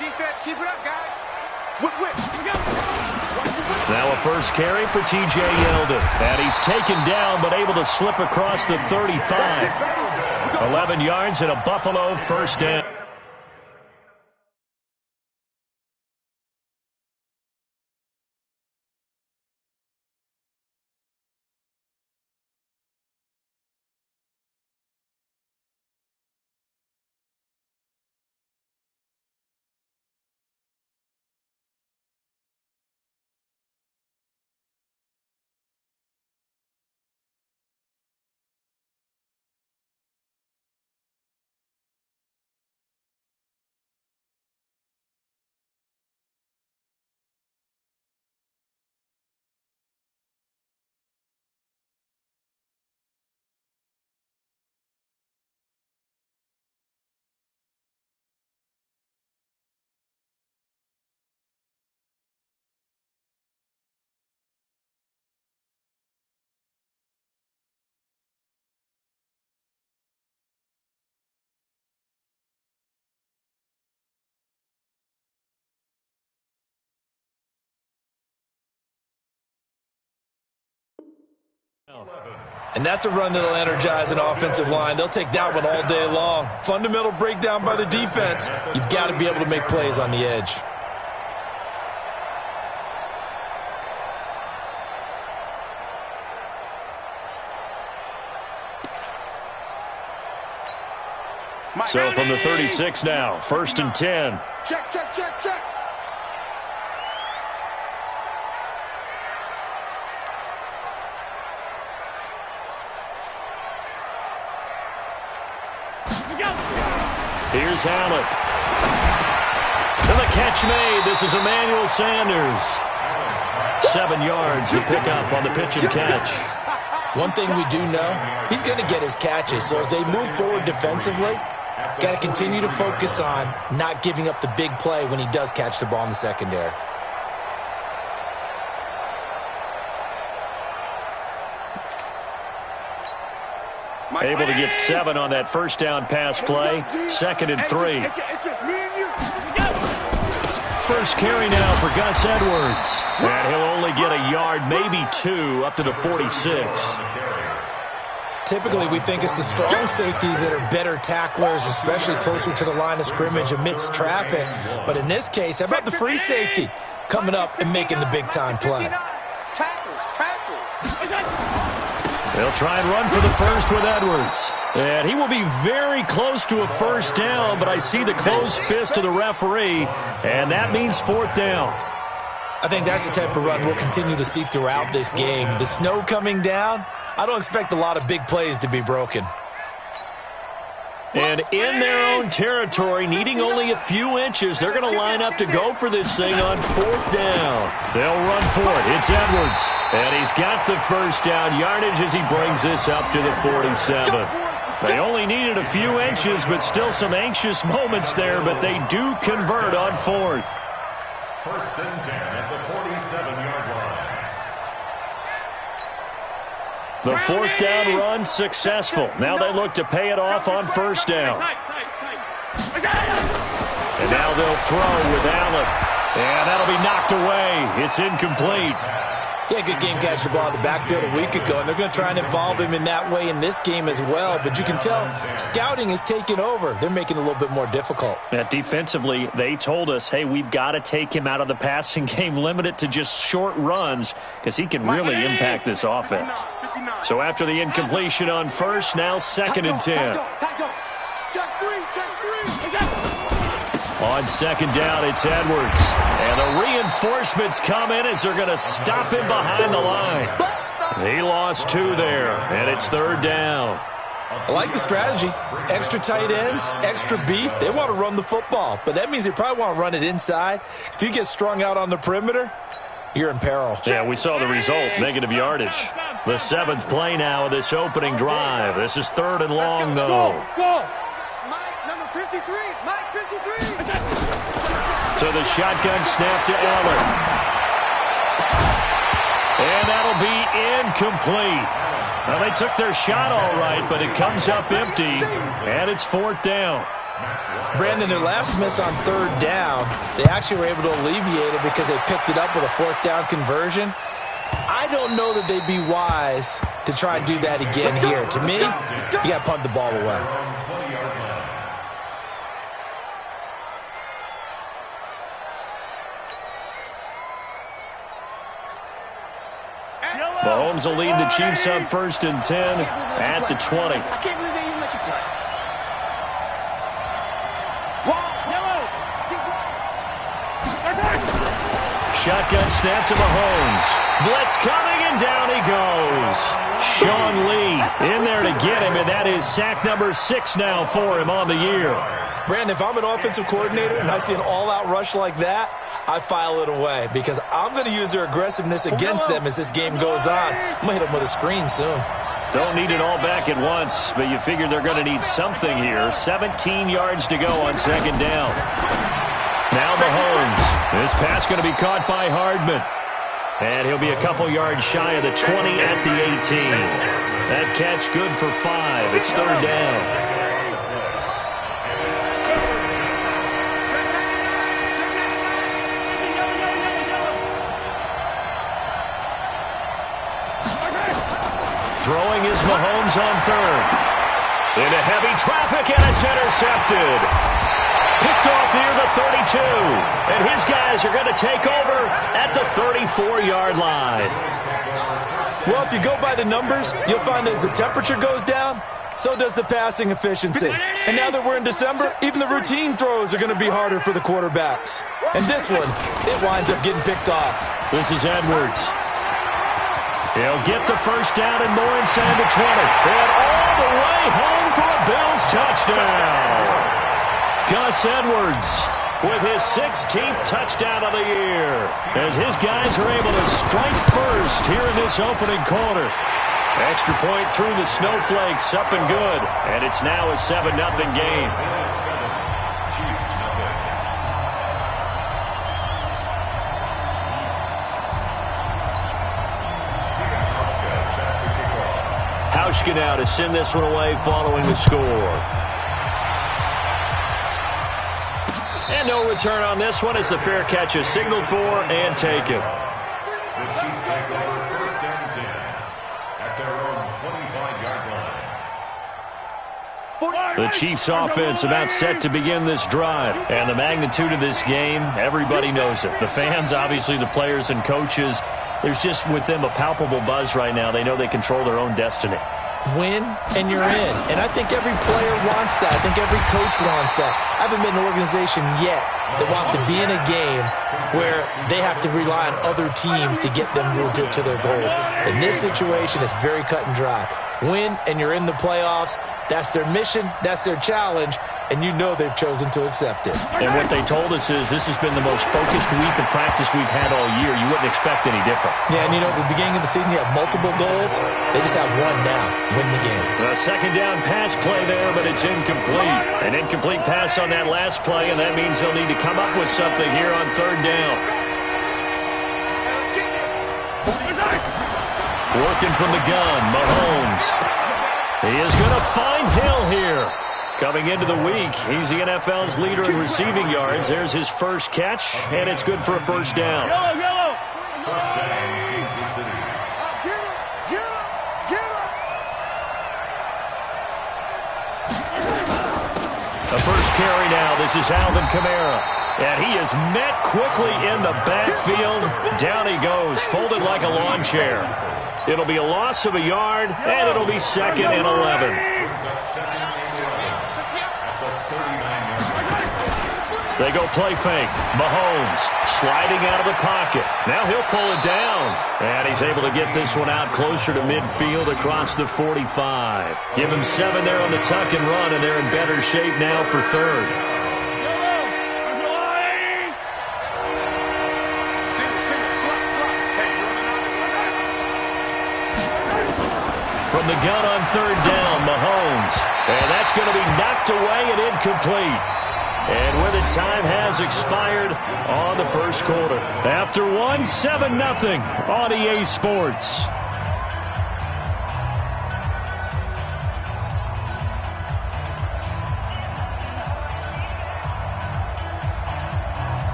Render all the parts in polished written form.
defense. Keep it up, guys. Now a first carry for T.J. Yeldon. And he's taken down, but able to slip across the 35. 11 yards and a Buffalo first down. And that's a run that'll energize an offensive line. They'll take that one all day long. Fundamental breakdown by the defense. You've got to be able to make plays on the edge. So from the 36 now, 1st and 10. Check, check, check, check. Here's Allen. And the catch made. This is Emmanuel Sanders. 7 yards to pick up on the pitch and catch. One thing we do know, he's going to get his catches. So as they move forward defensively, got to continue to focus on not giving up the big play when he does catch the ball in the secondary. Able to get 7 on that first down pass play. 2nd and 3. It's just me and you. First carry now for Gus Edwards. And he'll only get a yard, maybe 2, up to the 46. Typically, we think it's the strong safeties that are better tacklers, especially closer to the line of scrimmage amidst traffic. But in this case, how about the free safety coming up and making the big-time play? They'll try and run for the first with Edwards. And he will be very close to a first down, but I see the closed fist of the referee, and that means 4th down. I think that's the type of run we'll continue to see throughout this game. The snow coming down, I don't expect a lot of big plays to be broken. And in their own territory, needing only a few inches, they're going to line up to go for this thing on 4th down. They'll run for it. It's Edwards. And he's got the first down yardage as he brings this up to the 47. They only needed a few inches, but still some anxious moments there, but they do convert on 4th. 1st and 10 at the 47-yard line. The 4th down run successful. Now they look to pay it off on 1st down. And now they'll throw with Allen. And that'll be knocked away. It's incomplete. Yeah, good game catching the ball in the backfield a week ago, and they're going to try and involve him in that way in this game as well. But you can tell scouting is taking over. They're making it a little bit more difficult. Yeah, defensively, they told us, hey, we've got to take him out of the passing game, limit it to just short runs, because he can really impact this offense. So after the incompletion on 1st, now 2nd and 10. Check 3, check 3. On 2nd down, it's Edwards. And the reinforcements come in as they're going to stop him behind the line. He lost 2 there, and it's 3rd down. I like the strategy. Extra tight ends, extra beef. They want to run the football, but that means they probably want to run it inside. If you get strung out on the perimeter, you're in peril. Yeah, we saw the result, negative yardage. The 7th play now of this opening drive. This is 3rd and long, though. Go. Mike, number 53. Mike, 53. To the shotgun snap to Allen. And that'll be incomplete. Well, they took their shot all right, but it comes up empty, and it's 4th down. Brandon, their last miss on third down, they actually were able to alleviate it because they picked it up with a fourth down conversion. I don't know that they'd be wise to try and do that again here. To me, you got to punt the ball away. Mahomes will lead the Chiefs up 1st and 10 at the 20. I can't believe they even let you play. Shotgun snap to Mahomes. Blitz coming, and down he goes. Sean Lee in there to get him, and that is sack number 6 now for him on the year. Brandon, if I'm an offensive coordinator and I see an all-out rush like that, I file it away because I'm going to use their aggressiveness against them as this game goes on. I'm going to hit them with a screen soon. Don't need it all back at once, but you figure they're going to need something here. 17 yards to go on 2nd down. Now Mahomes. This pass going to be caught by Hardman. And he'll be a couple yards shy of the 20 at the 18. That catch good for 5. It's 3rd down. Throwing is Mahomes on 3rd. Into heavy traffic, and it's intercepted. Picked off near the 32. And his guys are going to take over at the 34-yard line. Well, if you go by the numbers, you'll find as the temperature goes down, so does the passing efficiency. And now that we're in December, even the routine throws are going to be harder for the quarterbacks. And this one, it winds up getting picked off. This is Edwards. He'll get the 1st down and more inside the 20. And all the way home for a Bills touchdown. Gus Edwards with his 16th touchdown of the year as his guys are able to strike first here in this opening quarter. Extra point through the snowflakes, up and good. And it's now a 7-0 game. Hauschka now to send this one away following the score. And no return on this one as the fair catch is signaled for and taken. The Chiefs take over 1st and 10 at their own 25-yard line. The Chiefs offense about set to begin this drive. And the magnitude of this game, everybody knows it. The fans, obviously the players and coaches, there's just with them a palpable buzz right now. They know they control their own destiny. Win, and you're in. And I think every player wants that. I think every coach wants that. I haven't been in an organization yet that wants to be in a game where they have to rely on other teams to get them to their goals. In this situation, it's very cut and dry. Win, and you're in the playoffs. That's their mission. That's their challenge. And you know they've chosen to accept it. And what they told us is this has been the most focused week of practice we've had all year. You wouldn't expect any different. Yeah, and you know, at the beginning of the season, you have multiple goals. They just have one now. Win the game. A 2nd down pass play there, but it's incomplete. An incomplete pass on that last play, and that means they'll need to come up with something here on 3rd down. Working from the gun, Mahomes. He is going to find Hill here. Coming into the week, he's the NFL's leader in receiving yards. There's his first catch, and it's good for a 1st down. First down, Kansas City. The first carry now. This is Alvin Kamara. And he is met quickly in the backfield. Down he goes, folded like a lawn chair. It'll be a loss of a yard, and it'll be 2nd and 11. They go play fake. Mahomes sliding out of the pocket. Now he'll pull it down. And he's able to get this one out closer to midfield across the 45. Give him 7 there on the tuck and run, and they're in better shape now for 3rd. From the gun on 3rd down, Mahomes. And that's going to be knocked away and incomplete. And with it, time has expired on the 1st quarter. After 7-0 on EA Sports.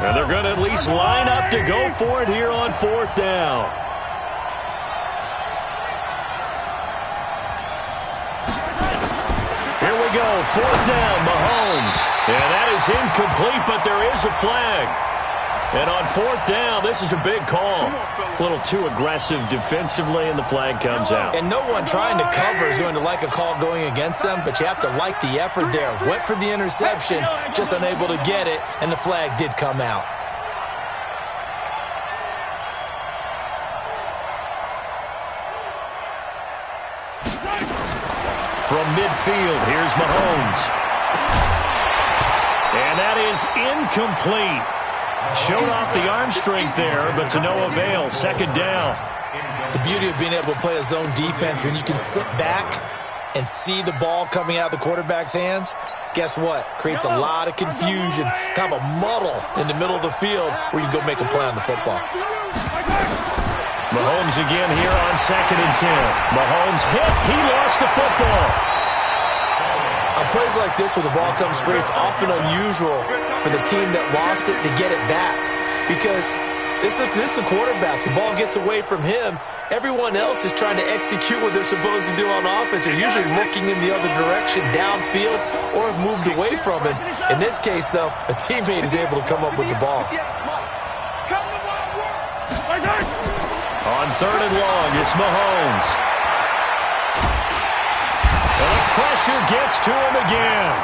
And they're going to at least line up to go for it here on 4th down. Here we go, 4th down, Mahomes. And that is incomplete, but there is a flag. And on 4th down, this is a big call. A little too aggressive defensively, and the flag comes out. And no one trying to cover is going to like a call going against them, but you have to like the effort there. Went for the interception, just unable to get it, and the flag did come out. From midfield, here's Mahomes. And that is incomplete. Showed off the arm strength there, but to no avail. 2nd down. The beauty of being able to play a zone defense when you can sit back and see the ball coming out of the quarterback's hands, guess what? Creates a lot of confusion, kind of a muddle in the middle of the field where you can go make a play on the football. Mahomes again here on 2nd and 10. Mahomes hit. He lost the football. On plays like this where the ball comes free, it's often unusual for the team that lost it to get it back. Because this is a quarterback. The ball gets away from him. Everyone else is trying to execute what they're supposed to do on offense. They're usually looking in the other direction, downfield, or have moved away from him. In this case, though, a teammate is able to come up with the ball. On 3rd and long, it's Mahomes. And the pressure gets to him again.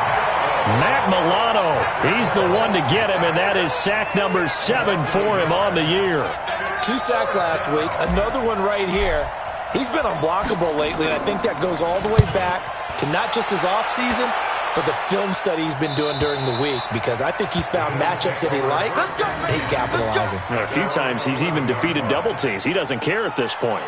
Matt Milano, he's the one to get him, and that is sack number 7 for him on the year. 2 sacks last week, another one right here. He's been unblockable lately, and I think that goes all the way back to not just his offseason, but the film study he's been doing during the week, because I think he's found matchups that he likes, and he's capitalizing. A few times he's even defeated double teams. He doesn't care at this point.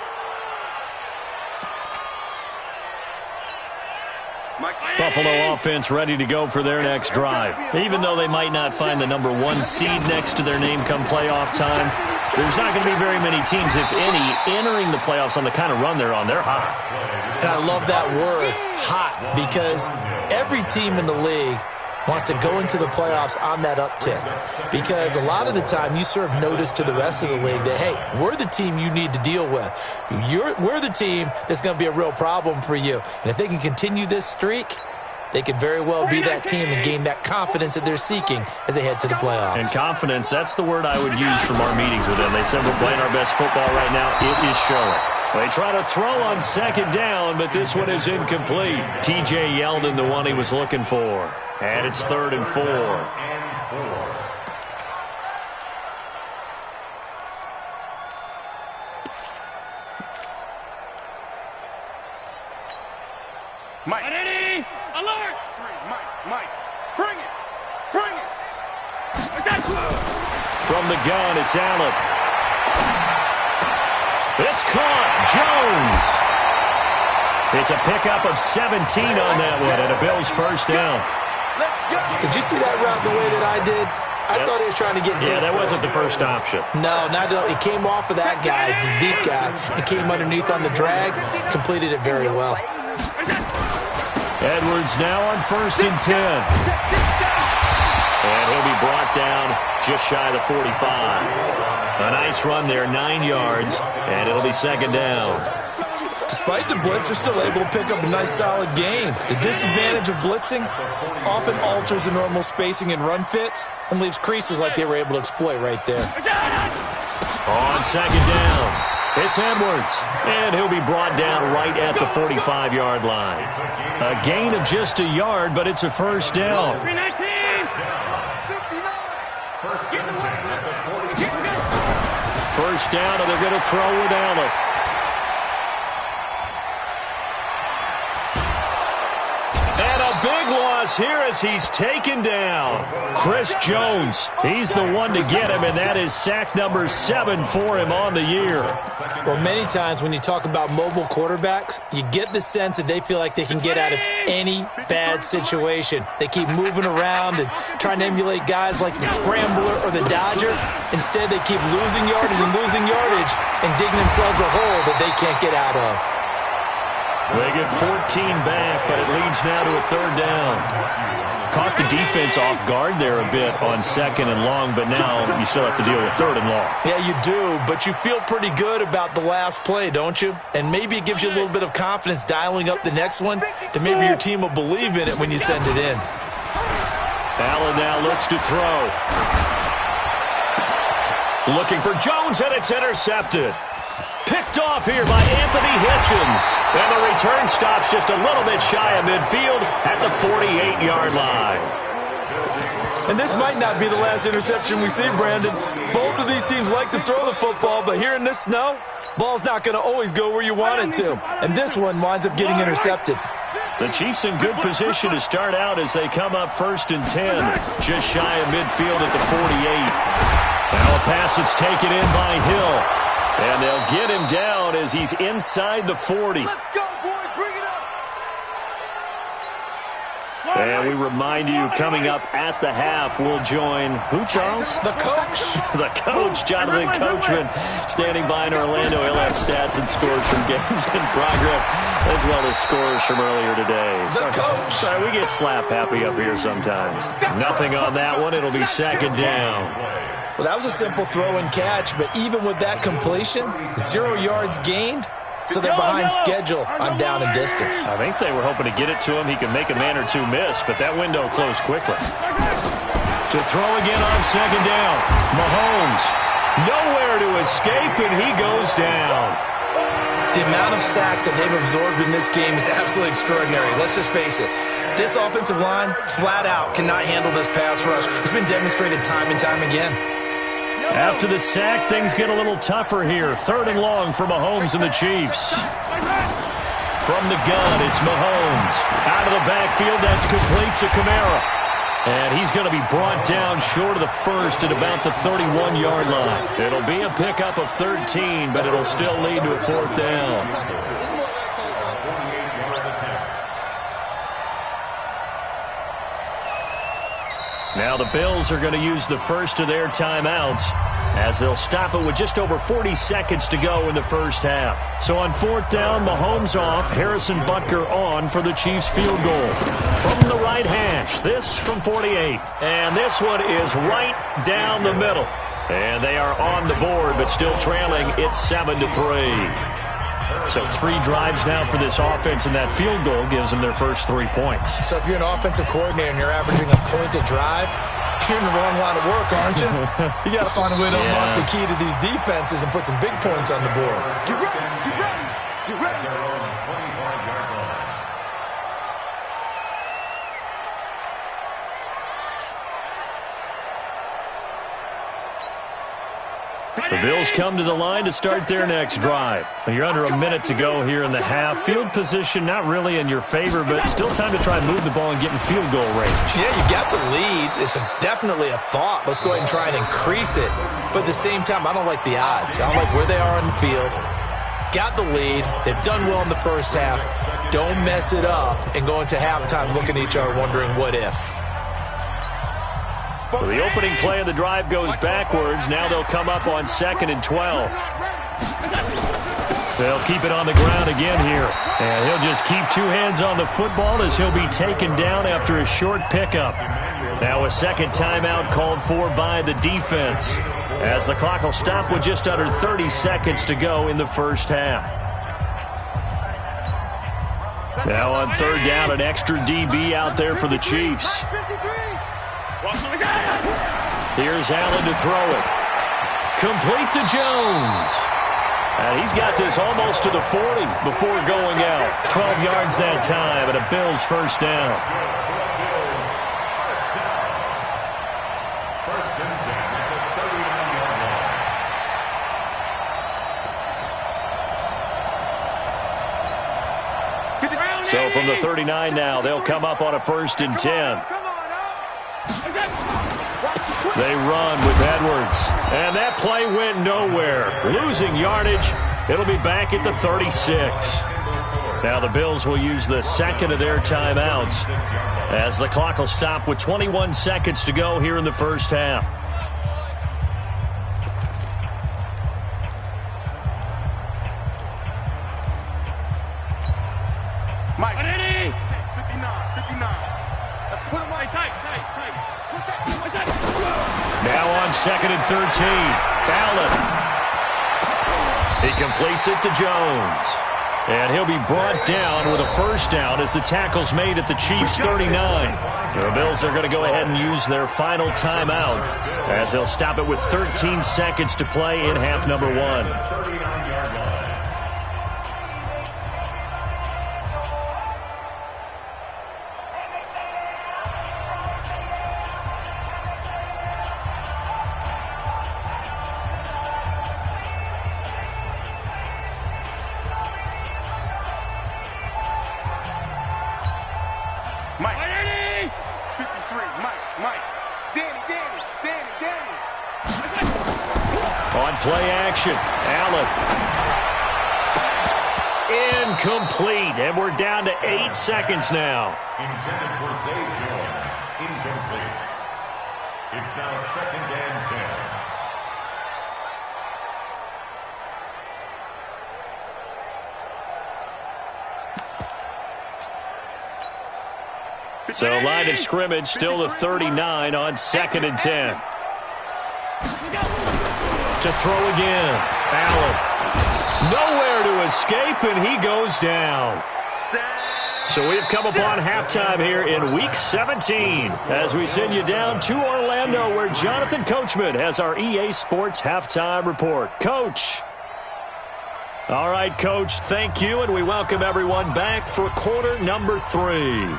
Buffalo offense ready to go for their next drive. Even though they might not find the number 1 seed next to their name come playoff time, there's not going to be very many teams, if any, entering the playoffs on the kind of run they're on. They're hot. And I love that word, hot, because every team in the league wants to go into the playoffs on that uptick. Because a lot of the time you serve notice to the rest of the league that, hey, we're the team you need to deal with. We're the team that's going to be a real problem for you. And if they can continue this streak, they could very well be that team and gain that confidence that they're seeking as they head to the playoffs. And confidence, that's the word I would use from our meetings with them. They said we're playing our best football right now. It is showing. They try to throw on 2nd down, but this one is incomplete. T.J. Yeldon, the one he was looking for. And it's 3rd and 4. Mike. Ready? Alert! Mike. Bring it! From the gun, it's Allen. It's caught. Jones. It's a pickup of 17 on that one, and a Bills 1st down. Did you see that route the way that I did? I thought he was trying to get deep. Yeah, that wasn't the first option. No, not at all. It came off of that guy, the deep guy. It came underneath on the drag, completed it very well. Edwards now on 1st and 10. And he'll be brought down just shy of the 45. A nice run there, 9 yards, and it'll be 2nd down. Despite the blitz, they're still able to pick up a nice solid gain. The disadvantage of blitzing often alters the normal spacing and run fits and leaves creases like they were able to exploit right there. On 2nd down, it's Edwards, and he'll be brought down right at the 45-yard line. A gain of just a yard, but it's a 1st down. First down, and they're going to throw with Allen. And a big loss here as he's taken down. Chris Jones, he's the one to get him, and that is sack number 7 for him on the year. Well, many times when you talk about mobile quarterbacks, you get the sense that they feel like they can get out of any bad situation. They keep moving around and trying to emulate guys like the Scrambler or the Dodger. Instead, they keep losing yardage and digging themselves a hole that they can't get out of. They get 14 back, but it leads now to a third down. Caught the defense off guard there a bit on second and long, but now you still have to deal with third and long. Yeah, you do, but you feel pretty good about the last play, don't you? And maybe it gives you a little bit of confidence dialing up the next one, and maybe your team will believe in it when you send it in. Allen now looks to throw. Looking for Jones, and it's intercepted. Picked off here by Anthony Hitchens. And the return stops just a little bit shy of midfield at the 48-yard line. And this might not be the last interception we see, Brandon. Both of these teams like to throw the football, but here in this snow, ball's not going to always go where you want it to. And this one winds up getting intercepted. The Chiefs in good position to start out as they come up 1st and 10. Just shy of midfield at the 48. Now a pass that's taken in by Hill. And they'll get him down as he's inside the 40. Let's go, boys. Bring it up. And we remind you, coming up at the half, we'll join who, Charles? The coach. The coach, Jonathan Coachman, standing by in Orlando. He'll have stats and scores from games in progress, as well as scores from earlier today. The coach. Sorry, we get slap happy up here sometimes. Nothing on that one. It'll be 2nd down. Well, that was a simple throw and catch, but even with that completion, 0 yards gained, so they're behind schedule on down and distance. I think they were hoping to get it to him. He could make a man or two miss, but that window closed quickly. To throw again on 2nd down. Mahomes, nowhere to escape, and he goes down. The amount of sacks that they've absorbed in this game is absolutely extraordinary. Let's just face it. This offensive line, flat out, cannot handle this pass rush. It's been demonstrated time and time again. After the sack, things get a little tougher here. 3rd and long for Mahomes and the Chiefs. From the gun, it's Mahomes. Out of the backfield, that's complete to Kamara. And he's going to be brought down short of the first at about the 31-yard line. It'll be a pickup of 13, but it'll still lead to a 4th down. Now the Bills are going to use the first of their timeouts as they'll stop it with just over 40 seconds to go in the first half. So on 4th down, Mahomes off, Harrison Butker on for the Chiefs field goal. From the right hash, this from 48. And this one is right down the middle. And they are on the board, but still trailing. It's 7-3. So 3 drives now for this offense, and that field goal gives them their first 3 points. So if you're an offensive coordinator and you're averaging a point a drive, you're in the wrong line of work, aren't you? You got to find a way to unlock the key to these defenses and put some big points on the board. Get ready. Get ready. Get ready. The Bills come to the line to start their next drive. You're under a minute to go here in the half. Field position not really in your favor, but still time to try and move the ball and get in field goal range. Yeah, you got the lead. It's definitely a thought. Let's go ahead and try and increase it. But at the same time, I don't like the odds. I don't like where they are on the field. Got the lead. They've done well in the first half. Don't mess it up and go into halftime looking at each other wondering what if. So the opening play of the drive goes backwards. Now they'll come up on 2nd and 12. They'll keep it on the ground again here. And he'll just keep 2 hands on the football as he'll be taken down after a short pickup. Now a second timeout called for by the defense, as the clock will stop with just under 30 seconds to go in the first half. Now on 3rd down, an extra DB out there for the Chiefs. Here's Allen to throw it. Complete to Jones. And he's got this almost to the 40 before going out. 12 yards that time and a Bills first down. So from the 39 now, they'll come up on a 1st and 10. They run with Edwards. And that play went nowhere. Losing yardage. It'll be back at the 36. Now the Bills will use the second of their timeouts as the clock will stop with 21 seconds to go here in the first half. Now on 2nd and 13. Allen. He completes it to Jones. And he'll be brought down with a first down as the tackle's made at the Chiefs' 39. The Bills are going to go ahead and use their final timeout as they'll stop it with 13 seconds to play in half number 1. Play action. Allen. Incomplete. And we're down to 8 seconds now. Intended for Zay Jones. Incomplete. It's now 2nd and 10. So line of scrimmage still the 39 on 2nd and 10. To throw again. Allen. Nowhere to escape, and he goes down. So we've come upon halftime here in Week 17 as we send you down to Orlando where Jonathan Coachman has our EA Sports Halftime Report. Coach. All right, Coach, thank you, and we welcome everyone back for quarter number 3.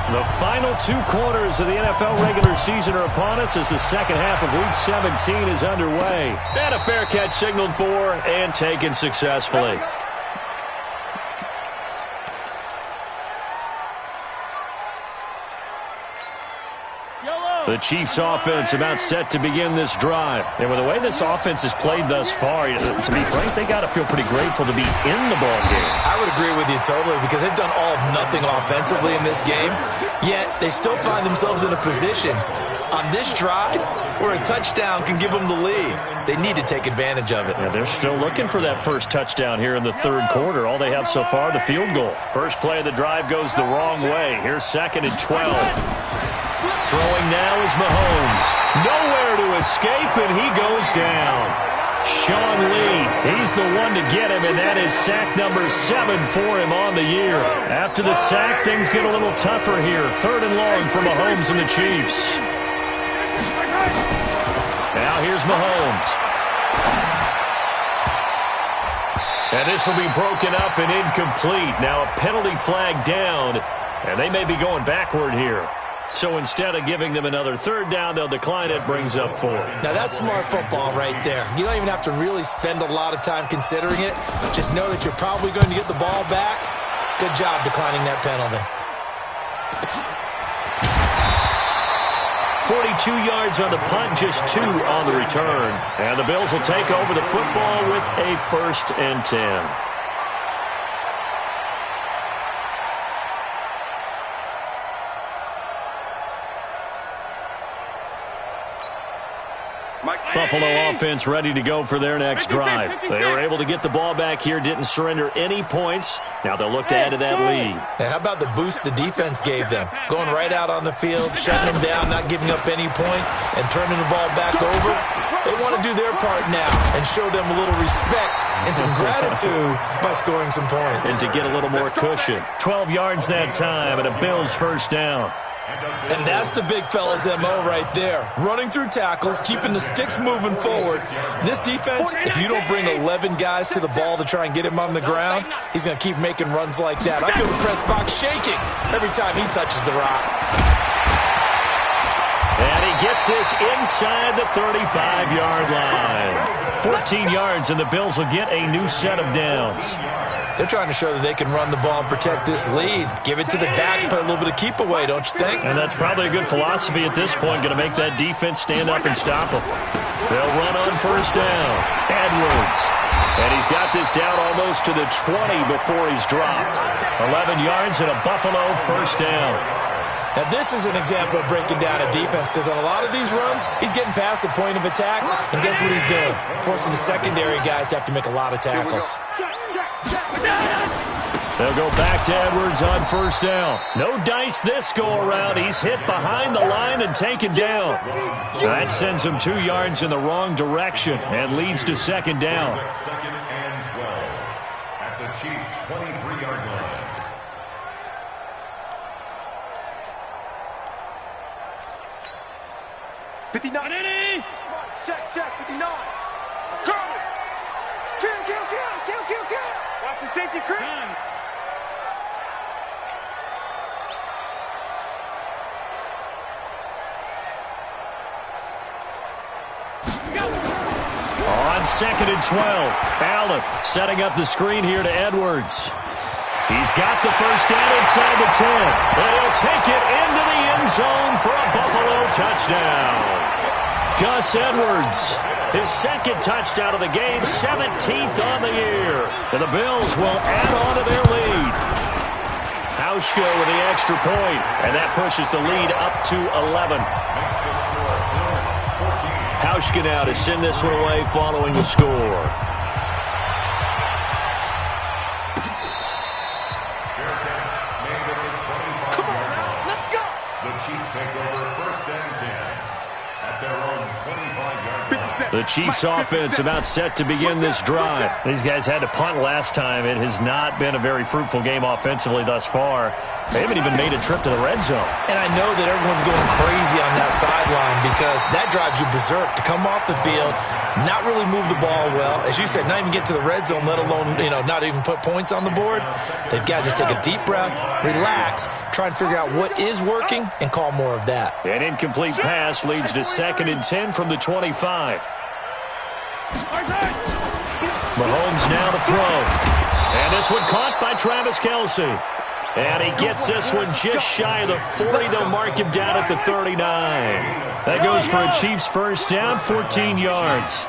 The final 2 quarters of the NFL regular season are upon us as the second half of Week 17 is underway. And a fair catch signaled for and taken successfully. The Chiefs offense about set to begin this drive. And with the way this offense has played thus far, to be frank, they got to feel pretty grateful to be in the ball game. I would agree with you totally because they've done all of nothing offensively in this game, yet they still find themselves in a position on this drive where a touchdown can give them the lead. They need to take advantage of it. Yeah, they're still looking for that first touchdown here in the 3rd quarter. All they have so far, the field goal. First play of the drive goes the wrong way. Here's 2nd and 12. Throwing now is Mahomes. Nowhere to escape, and he goes down. Sean Lee, he's the one to get him, and that is sack number 7 for him on the year. After the sack, things get a little tougher here. 3rd and long for Mahomes and the Chiefs. Now here's Mahomes. And this will be broken up and incomplete. Now a penalty flag down, and they may be going backward here. So instead of giving them another 3rd down, they'll decline it, brings up 4. Now that's smart football right there. You don't even have to really spend a lot of time considering it. Just know that you're probably going to get the ball back. Good job declining that penalty. 42 yards on the punt, just 2 on the return. And the Bills will take over the football with a 1st and 10. Buffalo offense ready to go for their next drive. They were able to get the ball back here, didn't surrender any points. Now they'll look to add to that lead. Now how about the boost the defense gave them? Going right out on the field, shutting them down, not giving up any points, and turning the ball back over. They want to do their part now and show them a little respect and some gratitude by scoring some points. And to get a little more cushion. 12 yards that time and a Bills 1st down. And that's the big fella's MO right there. Running through tackles, keeping the sticks moving forward. This defense, if you don't bring 11 guys to the ball to try and get him on the ground, he's going to keep making runs like that. I feel the press box shaking every time he touches the rock. And he gets this inside the 35-yard line. 14 yards, and the Bills will get a new set of downs. They're trying to show that they can run the ball and protect this lead. Give it to the backs, play a little bit of keep away, don't you think? And that's probably a good philosophy at this point, going to make that defense stand up and stop them. They'll run on 1st down. Edwards. And he's got this down almost to the 20 before he's dropped. 11 yards and a Buffalo 1st down. Now, this is an example of breaking down a defense because on a lot of these runs, he's getting past the point of attack, and guess what he's doing? Forcing the secondary guys to have to make a lot of tackles. They'll go back to Edwards on first down. No dice this go-around. He's hit behind the line and taken down. That sends him 2 yards in the wrong direction and leads to second down. Second and 12 at the Chiefs' 23-yard line. Check, 59. Come! Kill! Watch the safety creep. On second and 12, Allen setting up the screen here to Edwards. He's got the first down inside the 10. And he'll take it into the end zone for a Buffalo touchdown. Gus Edwards, his second touchdown of the game, 17th on the year. And the Bills will add on to their lead. Hauschka with the extra point, and that pushes the lead up to 11. Hauschka now to send this one away following the score. Come on now, let's go! The Chiefs take over first and 10 at their own 25-yard line. The Chiefs offense about set to begin this drive. These guys had to punt last time. It has not been a very fruitful game offensively thus far. They haven't even made a trip to the red zone. And I know that everyone's going crazy on that sideline because that drives you berserk to come off the field, not really move the ball well. As you said, not even get to the red zone, let alone, not even put points on the board. They've got to just take a deep breath, relax, try and figure out what is working, and call more of that. An incomplete pass leads to second and 10 from the 25. Mahomes now to throw. And this one caught by Travis Kelce. And he gets this one just shy of the 40. They'll mark him down at the 39. That goes for a Chiefs first down, 14 yards.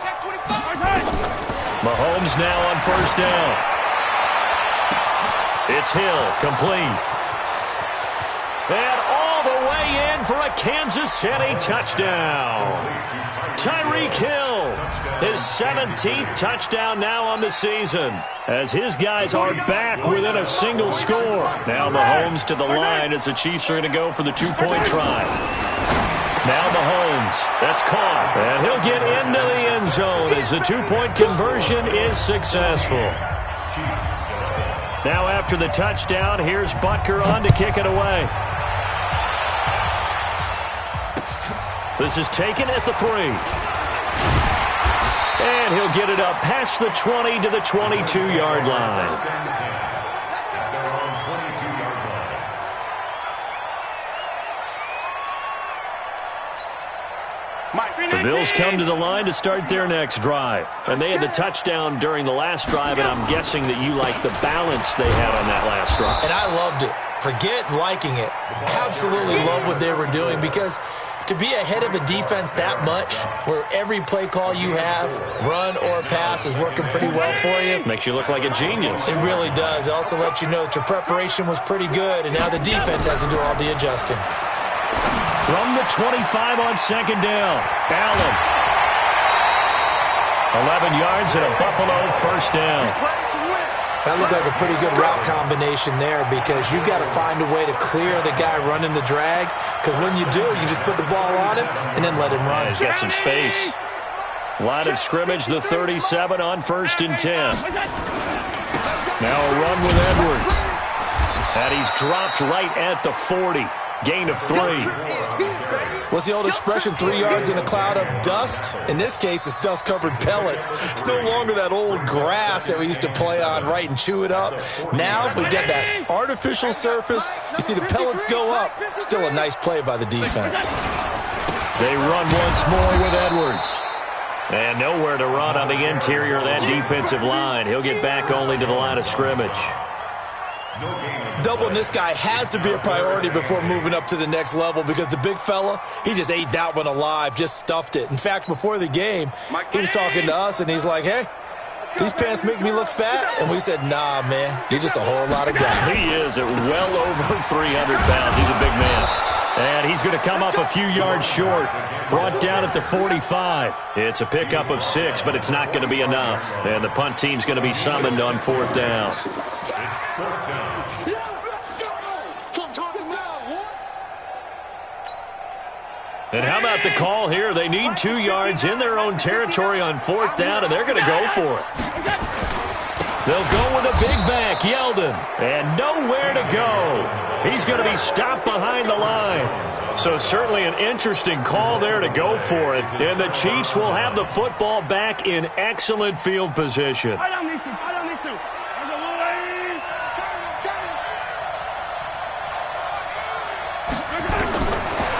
Mahomes now on first down. It's Hill, complete. And all the way in for a Kansas City touchdown. Tyreek Hill, his 17th touchdown now on the season, as his guys are back within a single score. Now Mahomes to the line as the Chiefs are going to go for the two-point try. Now Mahomes, that's caught, and he'll get into the end zone as the two-point conversion is successful. Now after the touchdown, here's Butker on to kick it away. This is taken at the 3. And he'll get it up past the 20 to the 22-yard line. The Bills come to the line to start their next drive. And they had the touchdown during the last drive, and I'm guessing that you like the balance they had on that last drive. And I loved it. Forget liking it. Absolutely love what they were doing because to be ahead of a defense that much, where every play call you have, run or pass, is working pretty well for you. Makes you look like a genius. It really does. It also lets you know that your preparation was pretty good, and now the defense has to do all the adjusting. From the 25 on second down, Allen. 11 yards and a Buffalo first down. That looked like a pretty good route combination there because you've got to find a way to clear the guy running the drag, because when you do, you just put the ball on him and then let him run. He's got some space. Line of scrimmage, the 37 on first and 10. Now a run with Edwards. And he's dropped right at the 40. Gain of 3. What's the old expression, 3 yards in a cloud of dust? In this case, it's dust-covered pellets. It's no longer that old grass that we used to play on, right, and chew it up. Now we've got that artificial surface. You see the pellets go up. Still a nice play by the defense. They run once more with Edwards. And nowhere to run on the interior of that defensive line. He'll get back only to the line of scrimmage. Doubling this guy has to be a priority before moving up to the next level because the big fella, he just ate that one alive, just stuffed it. In fact, before the game, he was talking to us, and he's like, hey, these pants make me look fat? And we said, nah, man, you're just a whole lot of guy. He is at well over 300 pounds. He's a big man. And he's going to come up a few yards short. Brought down at the 45. It's a pickup of 6, but it's not going to be enough. And the punt team's going to be summoned on 4th down. It's 4th down. And how about the call here? They need 2 yards in their own territory on 4th down, and they're going to go for it. They'll go with a big back, Yeldon, and nowhere to go. He's going to be stopped behind the line. So certainly an interesting call there to go for it. And the Chiefs will have the football back in excellent field position.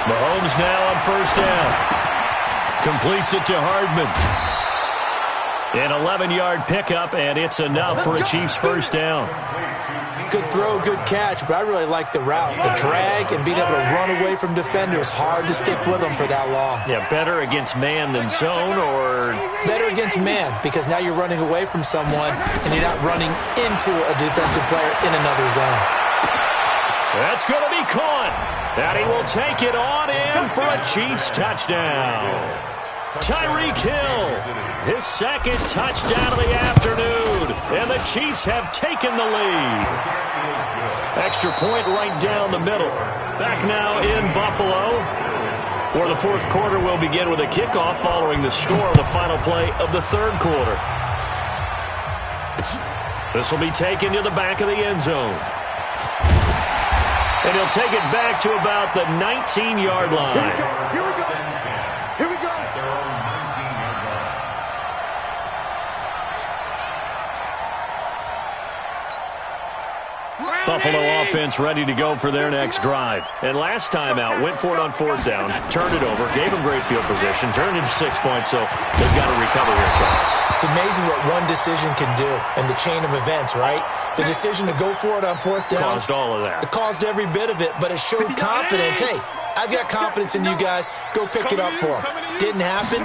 Mahomes now on 1st down. Completes it to Hardman. An 11-yard pickup, and it's enough for a Chiefs 1st down. Good throw, good catch, but I really like the route. The drag and being able to run away from defenders, hard to stick with them for that long. Yeah, better against man than zone, or? Better against man, because now you're running away from someone, and you're not running into a defensive player in another zone. That's going to be caught. And he will take it on in for a Chiefs touchdown. Tyreek Hill, his 2nd touchdown of the afternoon. And the Chiefs have taken the lead. Extra point right down the middle. Back now in Buffalo, where the 4th quarter will begin with a kickoff following the score of the final play of the 3rd quarter. This will be taken to the back of the end zone. And he'll take it back to about the 19-yard line. Here we go. Here we go. Buffalo offense ready to go for their next drive. And last time out, went for it on 4th down, turned it over, gave them great field position, turned into 6 points, so they've got to recover here, Charles. It's amazing what one decision can do in the chain of events, right? The decision to go for it on 4th down. Caused all of that. It caused every bit of it, but it showed confidence. Hey, I've got confidence in you guys. Go pick it up for them. Didn't happen.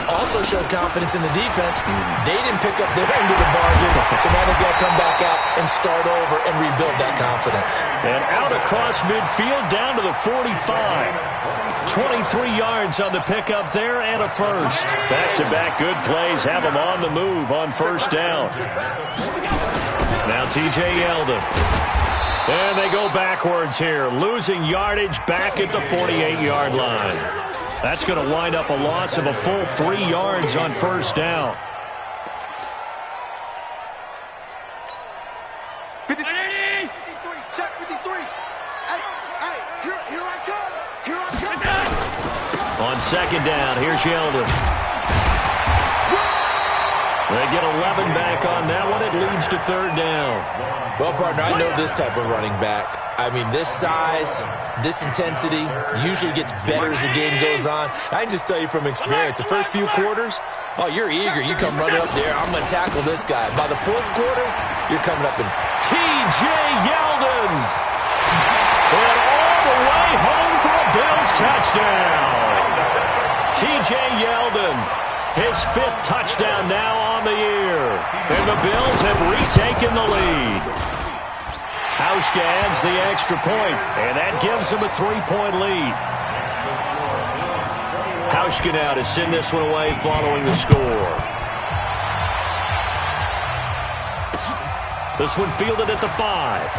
Also showed confidence in the defense. They didn't pick up their end of the bargain, so now they've got to come back out and start over and rebuild that confidence. And out across midfield down to the 45. 23 yards on the pickup there and a first. Back-to-back good plays have them on the move on 1st down. Now T.J. Yeldon. And they go backwards here, losing yardage back at the 48-yard line. That's going to wind up a loss of a full 3 yards on 1st down. 53, check 53. Hey, here I come. Here I come. On 2nd down, here's Yeldon. They get 11 back on that one. It leads to 3rd down. Well, partner, I know this type of running back. I mean, this size, this intensity usually gets better as the game goes on. I can just tell you from experience, the first few quarters, oh, you're eager. You come running up there. I'm going to tackle this guy. By the 4th quarter, you're coming up and T.J. Yeldon. And all the way home for a Bills touchdown. T.J. Yeldon, his 5th touchdown now on the year. And the Bills have retaken the lead. Hauschka adds the extra point, and that gives them a 3-point lead. Hauschka now to send this one away following the score. This one fielded at the 5.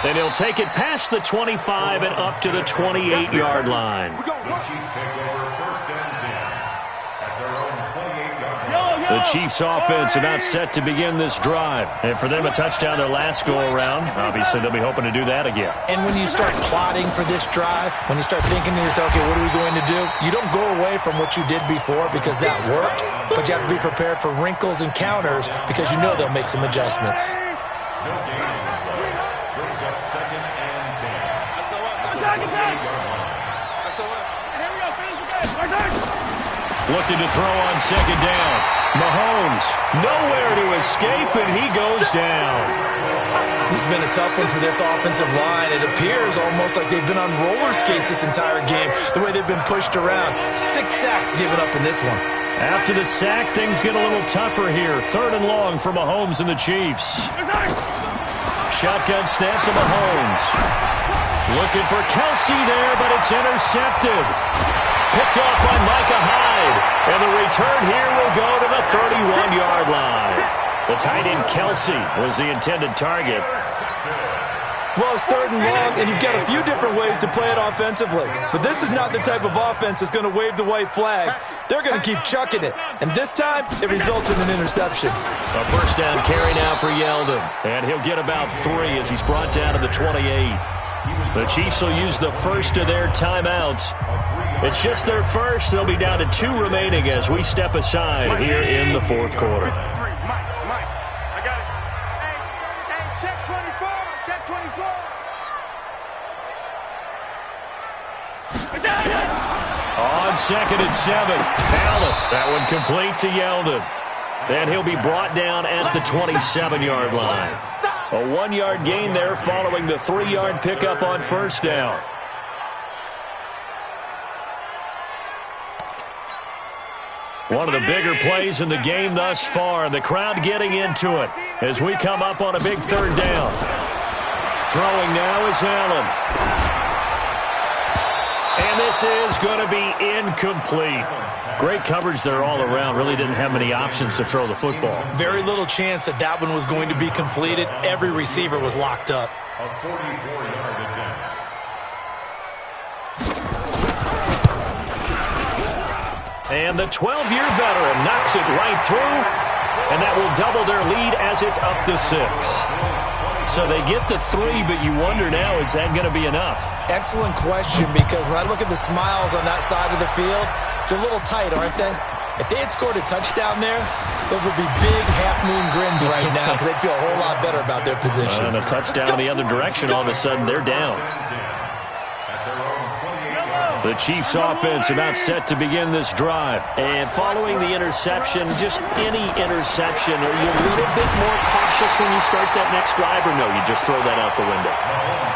And he'll take it past the 25 and up to the 28-yard line. The Chiefs offense about set to begin this drive. And for them, a touchdown their last go-around. Obviously, they'll be hoping to do that again. And when you start plotting for this drive, when you start thinking to yourself, okay, what are we going to do? You don't go away from what you did before because that worked, but you have to be prepared for wrinkles and counters because you know they'll make some adjustments. Looking to throw on 2nd down. Mahomes, nowhere to escape, and he goes down. This has been a tough one for this offensive line. It appears almost like they've been on roller skates this entire game, the way they've been pushed around. 6 sacks given up in this one. After the sack, things get a little tougher here. 3rd and long for Mahomes and the Chiefs. Shotgun snap to Mahomes. Looking for Kelsey there, but it's intercepted. Picked off by Micah Hyde. And the return here will go to the 31-yard line. The tight end Kelsey was the intended target. Well, it's 3rd and long, and you've got a few different ways to play it offensively. But this is not the type of offense that's going to wave the white flag. They're going to keep chucking it. And this time, it results in an interception. A first down carry now for Yeldon. And he'll get about 3 as he's brought down to the 28. The Chiefs will use the first of their timeouts. It's just their first. They'll be down to 2 remaining as we step aside here in the 4th quarter. On 2nd and 7, Allen. That one complete to Yeldon. And he'll be brought down at the 27-yard line. A 1-yard gain there following the 3-yard pickup on first down. One of the bigger plays in the game thus far, and the crowd getting into it as we come up on a big 3rd down. Throwing now is Allen. And this is going to be incomplete. Great coverage there all around. Really didn't have many options to throw the football. Very little chance that that one was going to be completed. Every receiver was locked up. A 44-yard attempt. And the 12-year veteran knocks it right through. And that will double their lead as it's up to 6. So they get the 3, but you wonder now, is that going to be enough? Excellent question, because when I look at the smiles on that side of the field, they're a little tight, aren't they? If they had scored a touchdown there, those would be big half-moon grins right now because they'd feel a whole lot better about their position. And a touchdown in the other direction, all of a sudden they're down. The Chiefs offense about set to begin this drive. And following the interception, just any interception, are you a little bit more cautious when you start that next drive, or no, you just throw that out the window?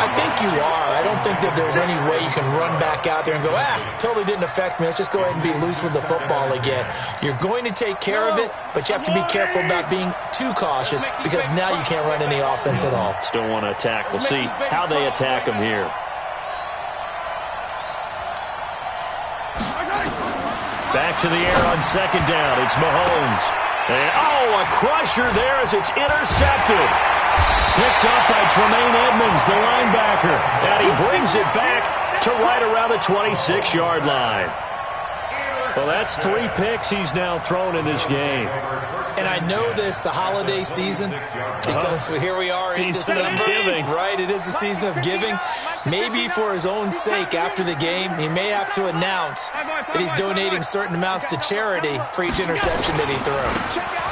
I think you are. I don't think that there's any way you can run back out there and go, totally didn't affect me. Let's just go ahead and be loose with the football again. You're going to take care of it, but you have to be careful about being too cautious because now you can't run any offense at all. Still want to attack. We'll see how they attack them here. Back to the air on 2nd down. It's Mahomes. And, a crusher there as it's intercepted. Picked up by Tremaine Edmonds, the linebacker. And he brings it back to right around the 26-yard line. Well, that's 3 picks he's now thrown in this game. And I know this, the holiday season, because here we are in December. Giving. Right, it is the season of giving. Maybe for his own sake after the game, he may have to announce that he's donating certain amounts to charity for each interception that he threw.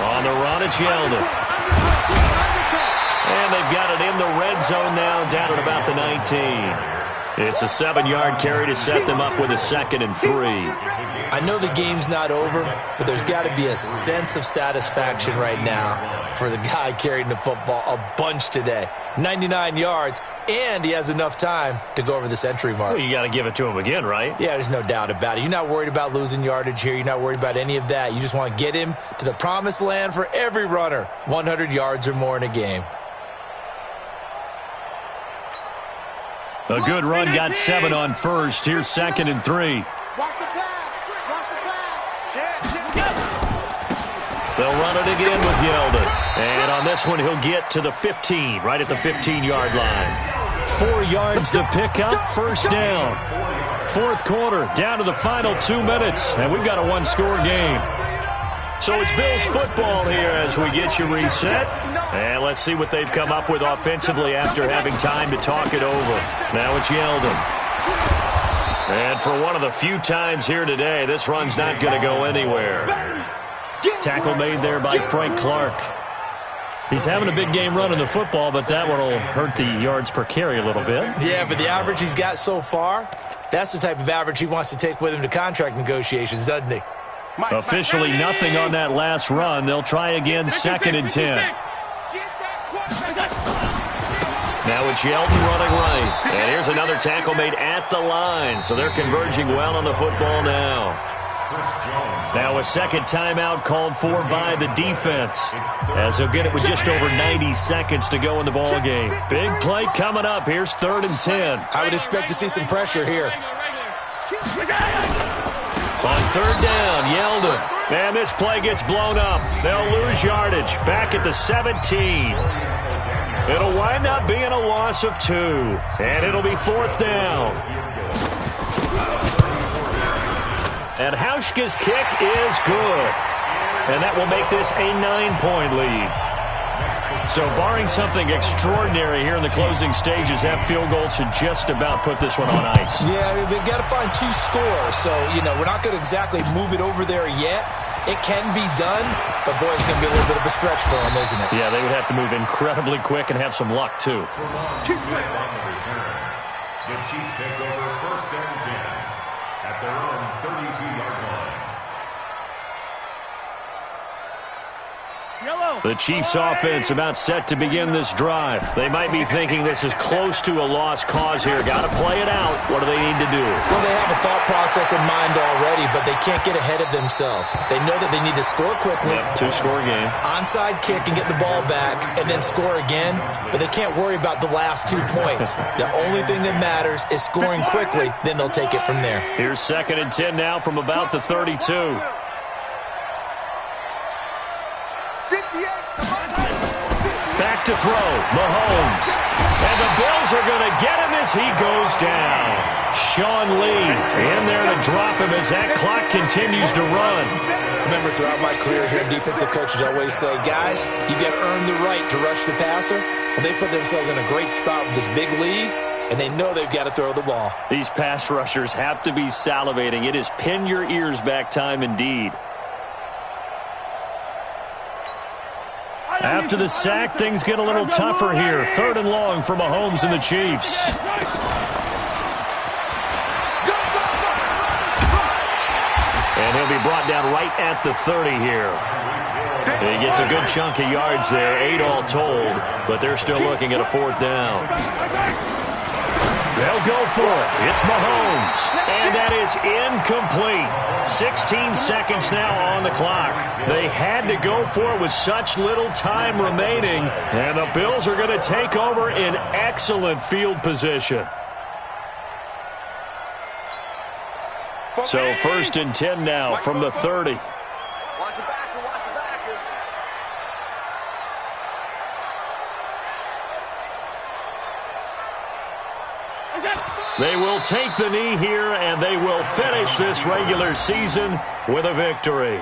On the run, it's Yeldon. And they've got it in the red zone now, down at about the 19. It's a 7-yard carry to set them up with a 2nd and 3. I know the game's not over, but there's got to be a sense of satisfaction right now for the guy carrying the football a bunch today. 99 yards, and he has enough time to go over the century mark. Well, you got to give it to him again, right? Yeah, there's no doubt about it. You're not worried about losing yardage here. You're not worried about any of that. You just want to get him to the promised land for every runner, 100 yards or more in a game. A good run, got 7 on first. Here's 2nd and 3. Watch the pass. Watch the pass. They'll run it again with Yeldon. And on this one, he'll get to the 15, right at the 15-yard line. 4 yards to pick up, first down. 4th quarter, down to the final 2 minutes, and we've got a 1-score game. So it's Bills football here as we get you reset. And let's see what they've come up with offensively after having time to talk it over. Now it's Yeldon. And for one of the few times here today, this run's not going to go anywhere. Tackle made there by Frank Clark. He's having a big game running the football, but that one will hurt the yards per carry a little bit. Yeah, but the average he's got so far, that's the type of average he wants to take with him to contract negotiations, doesn't he? Officially nothing on that last run. They'll try again, 2nd and 10. Now it's Yeldon running right. And here's another tackle made at the line. So they're converging well on the football now. Now a second timeout called for by the defense, as they'll get it with just over 90 seconds to go in the ball game. Big play coming up. Here's 3rd and 10. I would expect to see some pressure here. On 3rd down, Yeldon. Man, this play gets blown up. They'll lose yardage. Back at the 17. It'll wind up being a loss of 2. And it'll be 4th down. And Hauschka's kick is good. And that will make this a 9-point lead. So barring something extraordinary here in the closing stages, that field goal should just about put this one on ice. Yeah, we've got to find 2 scores. So, we're not going to exactly move it over there yet. It can be done, but boy, it's going to be a little bit of a stretch for them, isn't it? Yeah, they would have to move incredibly quick and have some luck, too. The Chiefs take over 1st and 10 at their own 32-yard line. The Chiefs offense about set to begin this drive. They might be thinking this is close to a lost cause here. Got to play it out. What do they need to do? Well, they have a thought process in mind already, but they can't get ahead of themselves. They know that they need to score quickly. Yep, 2-score game. Onside kick and get the ball back and then score again, but they can't worry about the last 2 points. The only thing that matters is scoring quickly, then they'll take it from there. Here's 2nd and 10 now from about the 32. Back to throw, Mahomes. And the Bills are going to get him as he goes down. Sean Lee in there to drop him as that clock continues to run. Remember, throughout my career here, defensive coaches always say, guys, you got to earn the right to rush the passer. And they put themselves in a great spot with this big lead, and they know they've got to throw the ball. These pass rushers have to be salivating. It is pin your ears back time indeed. After the sack, things get a little tougher here. 3rd and long for Mahomes and the Chiefs. And he'll be brought down right at the 30 here. He gets a good chunk of yards there, 8 all told, but they're still looking at a 4th down. They'll go for it. It's Mahomes. And that is incomplete. 16 seconds now on the clock. They had to go for it with such little time remaining. And the Bills are going to take over in excellent field position. So 1st and 10 now from the 30. They will take the knee here, and they will finish this regular season with a victory.